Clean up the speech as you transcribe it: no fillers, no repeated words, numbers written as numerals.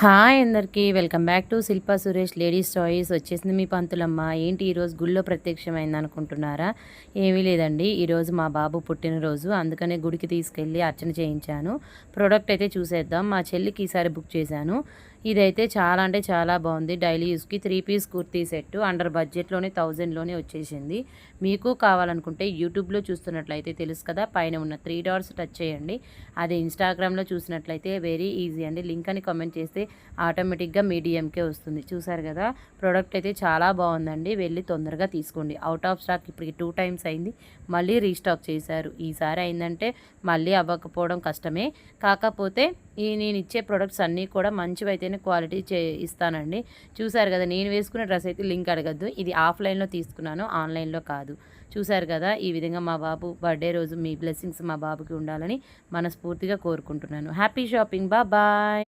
Hi అందరికీ welcome back to Shilpa Suresh ladies choice. వచ్చేసింది మీ పంతులమ్మ. ఏంటి ఈరోజు గుళ్ళో ప్రత్యక్షమైంది అనుకుంటున్నారా? ఏమీ లేదండి, ఈరోజు మా బాబు పుట్టినరోజు, అందుకనే గుడికి తీసుకెళ్ళి అర్చన చేయించాను. ప్రోడక్ట్ అయితే చూసేద్దాం. మా చెల్లికి ఈసారి బుక్ చేశాను. ఇదైతే చాలా అంటే చాలా బాగుంది. డైలీ యూస్కి 3 పీస్ కుర్తీ సెట్ అండర్ బడ్జెట్లోనే 1000లోనే వచ్చేసింది. మీకు కావాలనుకుంటే యూట్యూబ్లో చూస్తున్నట్లయితే తెలుసు కదా, పైన ఉన్న 3 డాట్స్ టచ్ చేయండి. అదే ఇన్స్టాగ్రామ్లో చూసినట్లయితే వెరీ ఈజీ అండి. లింక్ అని కామెంట్ చేస్తే ఆటోమేటిక్గా మీ డిఎంకే వస్తుంది. చూసారు కదా, ప్రోడక్ట్ అయితే చాలా బాగుందండి. వెళ్ళి తొందరగా తీసుకోండి. అవుట్ ఆఫ్ స్టాక్ ఇప్పటికి 2 టైమ్స్ అయింది, మళ్ళీ రీస్టాక్ చేశారు. ఈసారి అయిందంటే మళ్ళీ అవ్వకపోవడం కష్టమే. కాకపోతే నేను ఇచ్చే ప్రొడక్ట్స్ అన్నీ కూడా మంచివైతేనే క్వాలిటీ ఇస్తానండి. చూసారు కదా, నేను వేసుకున్న డ్రెస్ అయితే లింక్ అడగద్దు. ఇది ఆఫ్లైన్లో తీసుకున్నాను, ఆన్లైన్లో కాదు. చూసారు కదా, ఈ విధంగా మా బాబు బర్త్డే రోజు మీ బ్లెస్సింగ్స్ మా బాబుకి ఉండాలని మనస్ఫూర్తిగా కోరుకుంటున్నాను. Happy shopping, bye.